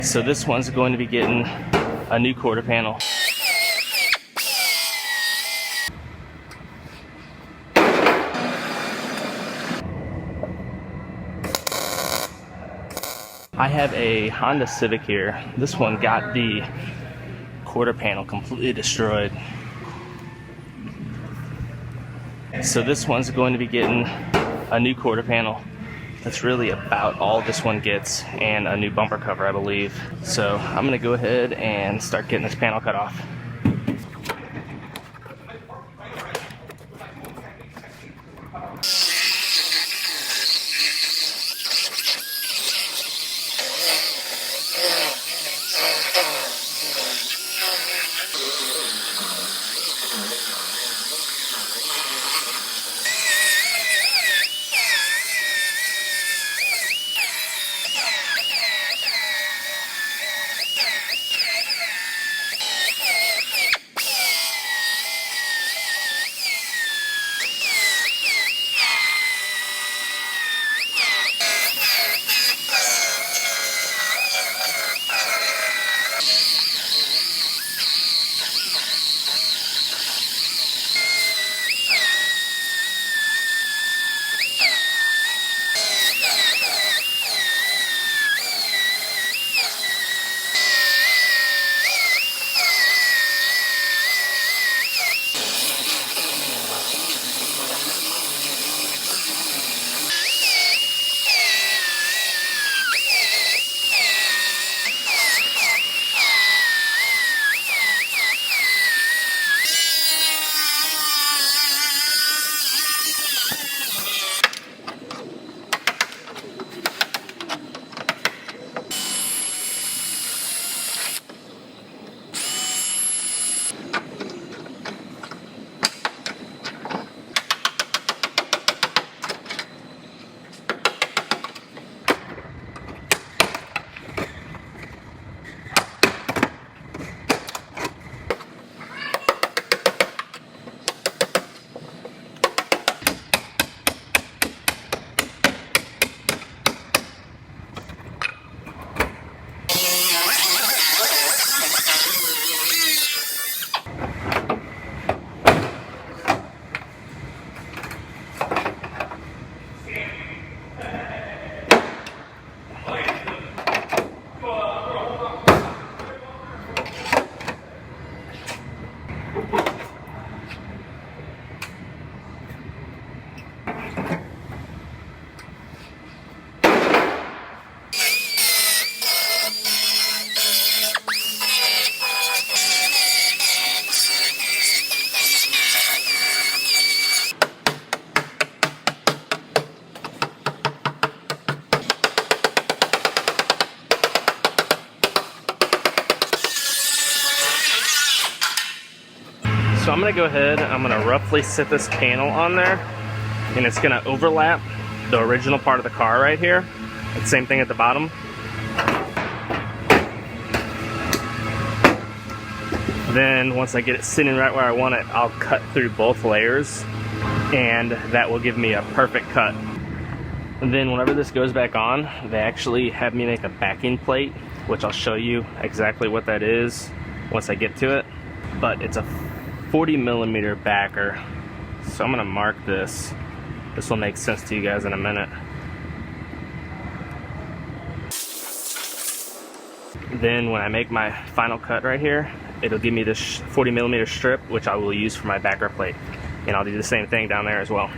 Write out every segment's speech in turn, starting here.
So this one's going to be getting a new quarter panel. I have a Honda Civic here. This one got the quarter panel completely destroyed. So this one's going to be getting a new quarter panel. That's really about all this one gets, and a new bumper cover, I believe. So I'm gonna go ahead and start getting this panel cut off. So I'm gonna go ahead, I'm gonna roughly sit this panel on there, and it's gonna overlap the original part of the car right here. And same thing at the bottom. Then once I get it sitting right where I want it, I'll cut through both layers, and that will give me a perfect cut. And then whenever this goes back on, they actually have me make a backing plate, which I'll show you exactly what that is once I get to it. But it's a 40mm backer. So I'm gonna mark this. This will make sense to you guys in a minute. Then when I make my final cut right here, it'll give me this 40mm strip, which I will use for my backer plate. And I'll do the same thing down there as well.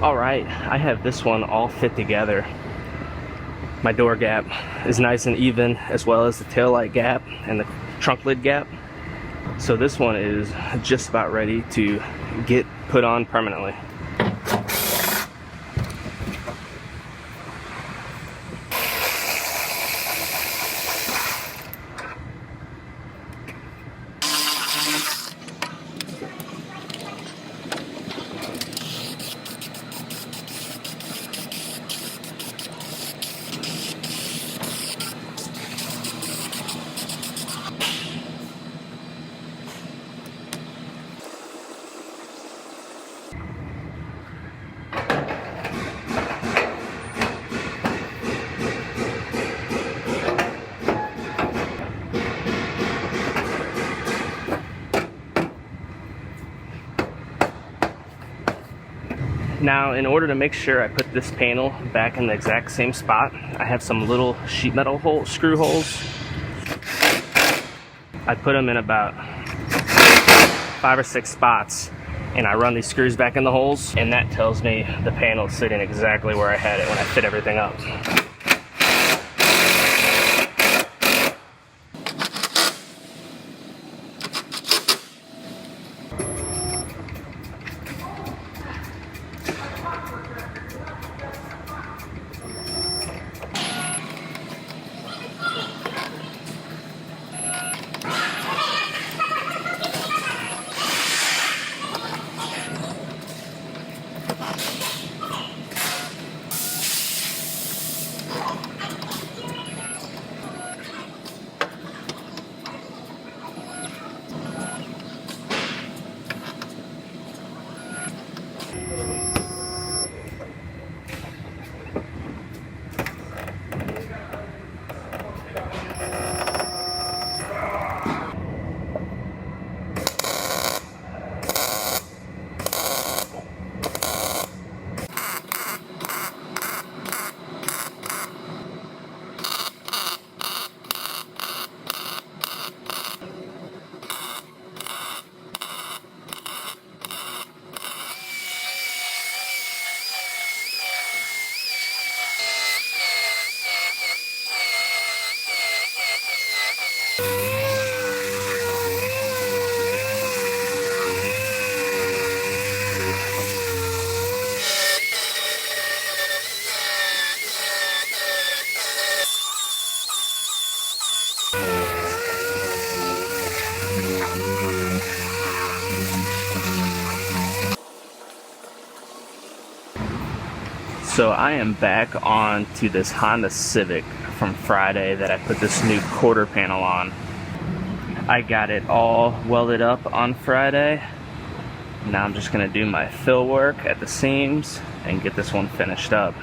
Alright, I have this one all fit together. My door gap is nice and even, as well as the taillight gap and the trunk lid gap. So this one is just about ready to get put on permanently. Now, in order to make sure I put this panel back in the exact same spot, I have some little sheet metal screw holes. I put them in about 5 or 6 spots, and I run these screws back in the holes, and that tells me the panel is sitting exactly where I had it when I fit everything up. So I am back on to this Honda Civic from Friday that I put this new quarter panel on. I got it all welded up on Friday. Now I'm just going to do my fill work at the seams and get this one finished up.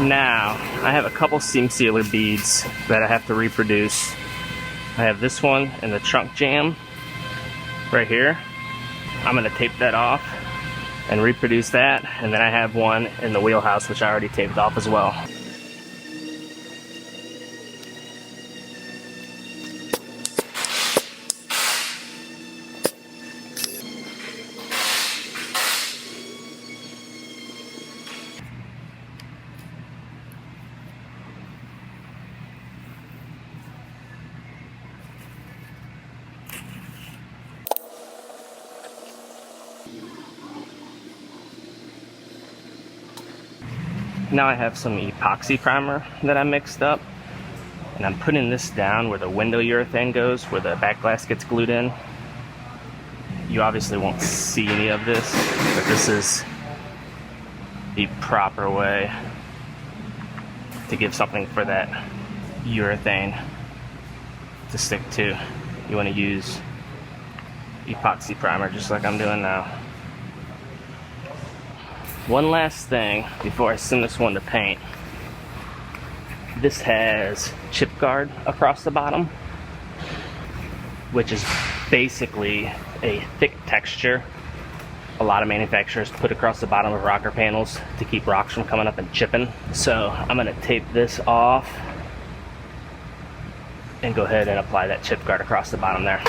Now, I have a couple seam sealer beads that I have to reproduce. I have this one in the trunk jam right here. I'm gonna tape that off and reproduce that, and then I have one in the wheelhouse which I already taped off as well. Now I have some epoxy primer that I mixed up, and I'm putting this down where the window urethane goes, where the back glass gets glued in. You obviously won't see any of this, but this is the proper way to give something for that urethane to stick to. You want to use epoxy primer just like I'm doing now. One last thing before I send this one to paint. This has chip guard across the bottom, which is basically a thick texture a lot of manufacturers put across the bottom of rocker panels to keep rocks from coming up and chipping. So I'm going to tape this off and go ahead and apply that chip guard across the bottom there.